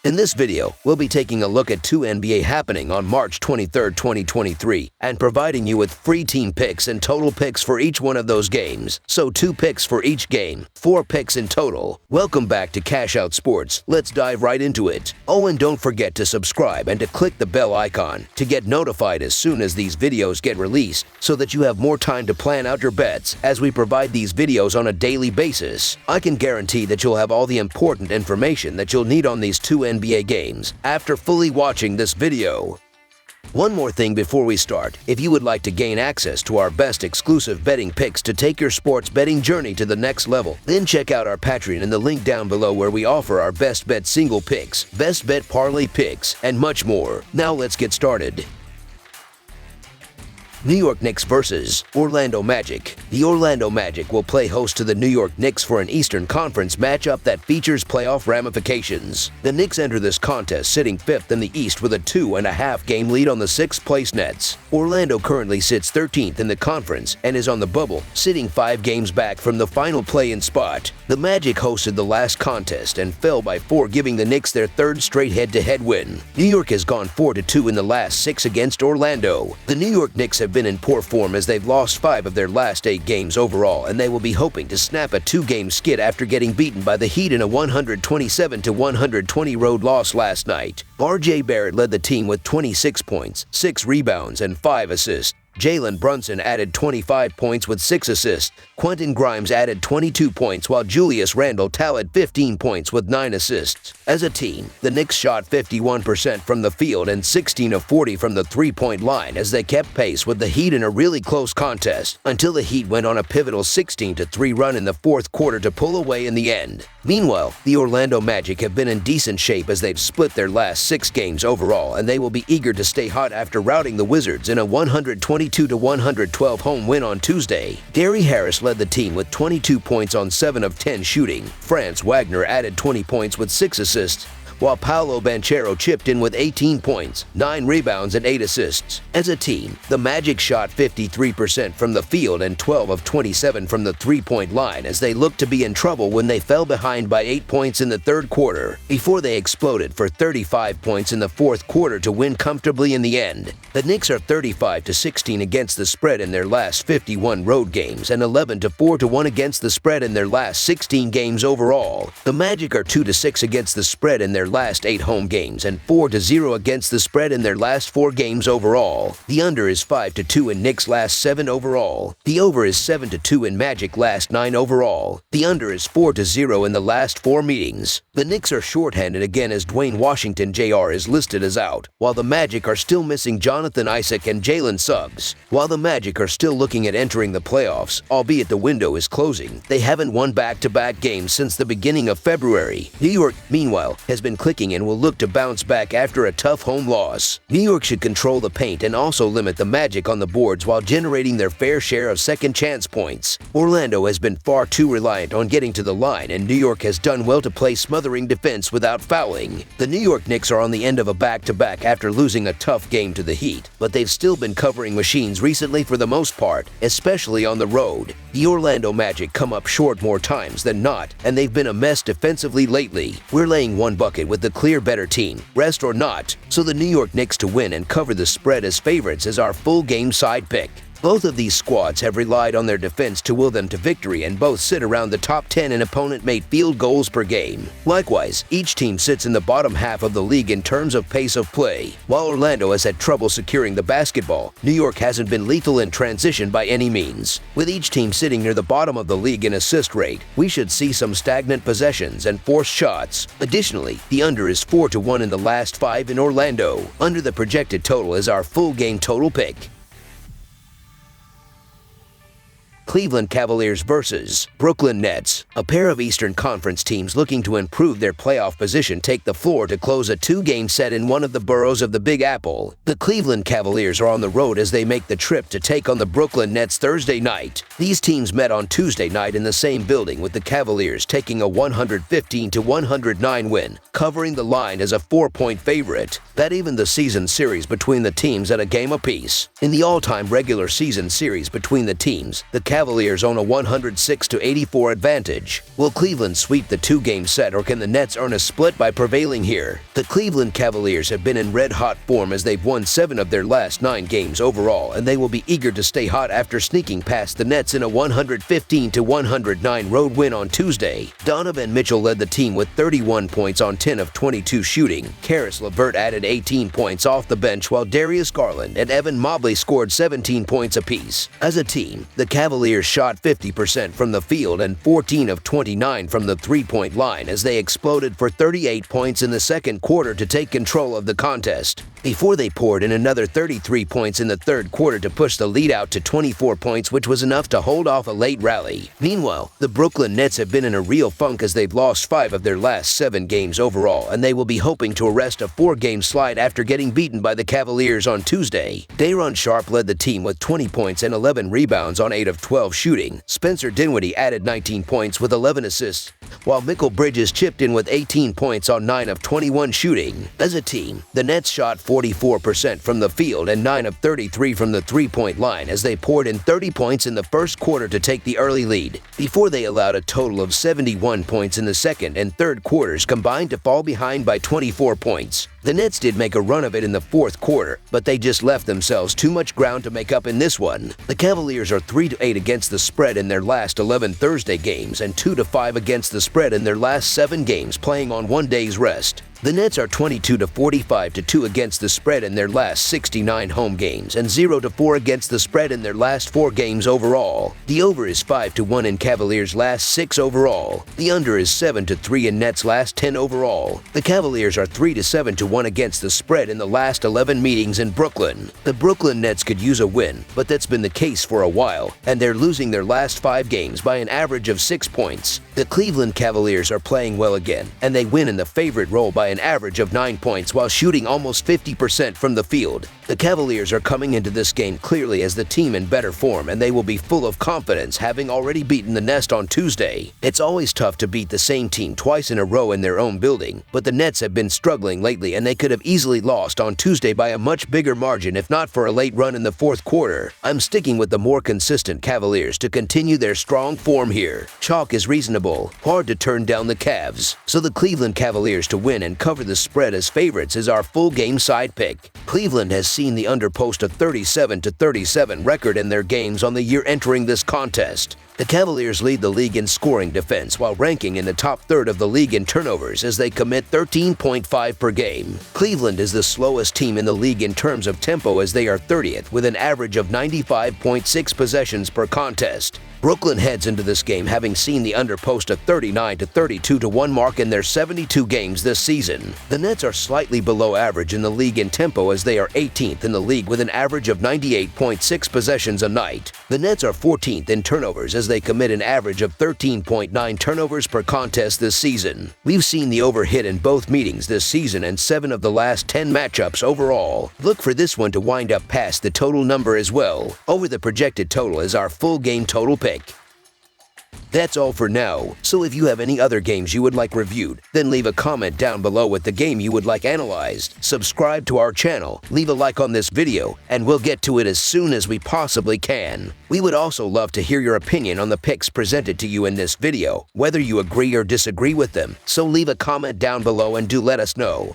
In this video, we'll be taking a look at two NBA happening on March 23, 2023, and providing you with free team picks and total picks for each one of those games. So 2 picks for each game, 4 picks in total. Welcome back to Cash Out Sports. Let's dive right into it. Oh, and don't forget to subscribe and to click the bell icon to get notified as soon as these videos get released, so that you have more time to plan out your bets as we provide these videos on a daily basis. I can guarantee that you'll have all the important information that you'll need on these two NBA games after fully watching this video. One more thing before we start. If you would like to gain access to our best exclusive betting picks to take your sports betting journey to the next level, then check out our Patreon in the link down below, where we offer our best bet single picks, best bet parlay picks, and much more. Now let's get started. New York Knicks versus Orlando Magic. The Orlando Magic will play host to the New York Knicks for an Eastern Conference matchup that features playoff ramifications. The Knicks enter this contest sitting 5th in the East with a 2.5 game lead on the 6th place Nets. Orlando currently sits 13th in the conference and is on the bubble, sitting 5 games back from the final play-in spot. The Magic hosted the last contest and fell by 4, giving the Knicks their 3rd straight head-to-head win. New York has gone 4-2 in the last 6 against Orlando. The New York Knicks have been in poor form as they've lost 5 of their last 8 games overall, and they will be hoping to snap a 2-game skid after getting beaten by the Heat in a 127-120 road loss last night. R.J. Barrett led the team with 26 points, 6 rebounds, and 5 assists. Jalen Brunson added 25 points with 6 assists. Quentin Grimes added 22 points, while Julius Randle tallied 15 points with 9 assists. As a team, the Knicks shot 51% from the field and 16 of 40 from the three-point line as they kept pace with the Heat in a really close contest, until the Heat went on a pivotal 16-3 run in the 4th quarter to pull away in the end. Meanwhile, the Orlando Magic have been in decent shape as they've split their last 6 games overall, and they will be eager to stay hot after routing the Wizards in a 122-112 home win on Tuesday. Gary Harris led the team with 22 points on 7 of 10 shooting. Franz Wagner added 20 points with 6 assists, while Paolo Banchero chipped in with 18 points, 9 rebounds, and 8 assists. As a team, the Magic shot 53% from the field and 12 of 27 from the three-point line as they looked to be in trouble when they fell behind by 8 points in the 3rd quarter, before they exploded for 35 points in the 4th quarter to win comfortably in the end. The Knicks are 35-16 against the spread in their last 51 road games and 11-4-1 against the spread in their last 16 games overall. The Magic are 2-6 against the spread in their last 8 home games and 4-0 against the spread in their last 4 games overall. The under is 5-2 in Knicks' last 7 overall. The over is 7-2 in Magic last 9 overall. The under is 4-0 in the last 4 meetings. The Knicks are shorthanded again as Dwayne Washington Jr. is listed as out, while the Magic are still missing Jonathan Isaac and Jalen Suggs. While the Magic are still looking at entering the playoffs, albeit the window is closing, they haven't won back-to-back games since the beginning of February. New York, meanwhile, has been clicking and will look to bounce back after a tough home loss. New York should control the paint and also limit the Magic on the boards while generating their fair share of second-chance points. Orlando has been far too reliant on getting to the line, and New York has done well to play smothering defense without fouling. The New York Knicks are on the end of a back-to-back after losing a tough game to the Heat, but they've still been covering machines recently for the most part, especially on the road. The Orlando Magic come up short more times than not, and they've been a mess defensively lately. We're laying 1 bucket with the clear better team, rest or not, so the New York Knicks to win and cover the spread as favorites is our full game side pick. Both of these squads have relied on their defense to will them to victory, and both sit around the top 10 in opponent-made field goals per game. Likewise, each team sits in the bottom half of the league in terms of pace of play. While Orlando has had trouble securing the basketball, New York hasn't been lethal in transition by any means. With each team sitting near the bottom of the league in assist rate, we should see some stagnant possessions and forced shots. Additionally, the under is 4-1 in the last 5 in Orlando. Under the projected total is our full game total pick. Cleveland Cavaliers versus Brooklyn Nets. A pair of Eastern Conference teams looking to improve their playoff position take the floor to close a 2-game set in one of the boroughs of the Big Apple. The Cleveland Cavaliers are on the road as they make the trip to take on the Brooklyn Nets Thursday night. These teams met on Tuesday night in the same building, with the Cavaliers taking a 115-109 win, covering the line as a 4-point favorite. That evened the season series between the teams at a game apiece. In the all-time regular season series between the teams, the Cavaliers own a 106-84 advantage. Will Cleveland sweep the two-game set, or can the Nets earn a split by prevailing here? The Cleveland Cavaliers have been in red-hot form as they've won 7 of their last 9 games overall, and they will be eager to stay hot after sneaking past the Nets in a 115-109 road win on Tuesday. Donovan Mitchell led the team with 31 points on 10 of 22 shooting. Karis LeVert added 18 points off the bench, while Darius Garland and Evan Mobley scored 17 points apiece. As a team, the Cavaliers shot 50% from the field and 14 of 29 from the three-point line as they exploded for 38 points in the second quarter to take control of the contest, before they poured in another 33 points in the third quarter to push the lead out to 24 points, which was enough to hold off a late rally. Meanwhile, the Brooklyn Nets have been in a real funk as they've lost 5 of their last 7 games overall, and they will be hoping to arrest a 4-game slide after getting beaten by the Cavaliers on Tuesday. Day'Ron Sharpe led the team with 20 points and 11 rebounds on 8 of 12 shooting. Spencer Dinwiddie added 19 points with 11 assists, while Mikal Bridges chipped in with 18 points on 9 of 21 shooting. As a team, the Nets shot 44% from the field and 9 of 33 from the three-point line as they poured in 30 points in the first quarter to take the early lead, before they allowed a total of 71 points in the second and third quarters combined to fall behind by 24 points. The Nets did make a run of it in the fourth quarter, but they just left themselves too much ground to make up in this one. The Cavaliers are 3-8 against the spread in their last 11 Thursday games and 2-5 against the spread in their last 7 games playing on 1 day's rest. The Nets are 22-45-2 against the spread in their last 69 home games and 0-4 against the spread in their last 4 games overall. The over is 5-1 in Cavaliers' last 6 overall. The under is 7-3 in Nets' last 10 overall. The Cavaliers are 3-7-1 against the spread in the last 11 meetings in Brooklyn. The Brooklyn Nets could use a win, but that's been the case for a while, and they're losing their last 5 games by an average of 6 points. The Cleveland Cavaliers are playing well again, and they win in the favorite role by an average of 9 points while shooting almost 50% from the field. The Cavaliers are coming into this game clearly as the team in better form, and they will be full of confidence, having already beaten the Nest on Tuesday. It's always tough to beat the same team twice in a row in their own building, but the Nets have been struggling lately, and they could have easily lost on Tuesday by a much bigger margin if not for a late run in the fourth quarter. I'm sticking with the more consistent Cavaliers to continue their strong form here. Chalk is reasonable, hard to turn down the Cavs, so the Cleveland Cavaliers to win and cover the spread as favorites is our full game side pick. Cleveland has seen the under post a 37-37 record in their games on the year entering this contest. The Cavaliers lead the league in scoring defense while ranking in the top third of the league in turnovers as they commit 13.5 per game. Cleveland is the slowest team in the league in terms of tempo as they are 30th with an average of 95.6 possessions per contest. Brooklyn heads into this game having seen the under post a 39-32-1 mark in their 72 games this season. The Nets are slightly below average in the league in tempo as they are 18th in the league with an average of 98.6 possessions a night. The Nets are 14th in turnovers as they commit an average of 13.9 turnovers per contest this season. We've seen the over hit in both meetings this season and 7 of the last 10 matchups overall. Look for this one to wind up past the total number as well. Over the projected total is our full game total pick. That's all for now, so if you have any other games you would like reviewed, then leave a comment down below with the game you would like analyzed. Subscribe to our channel, leave a like on this video, and we'll get to it as soon as we possibly can. We would also love to hear your opinion on the picks presented to you in this video, whether you agree or disagree with them, so leave a comment down below and do let us know.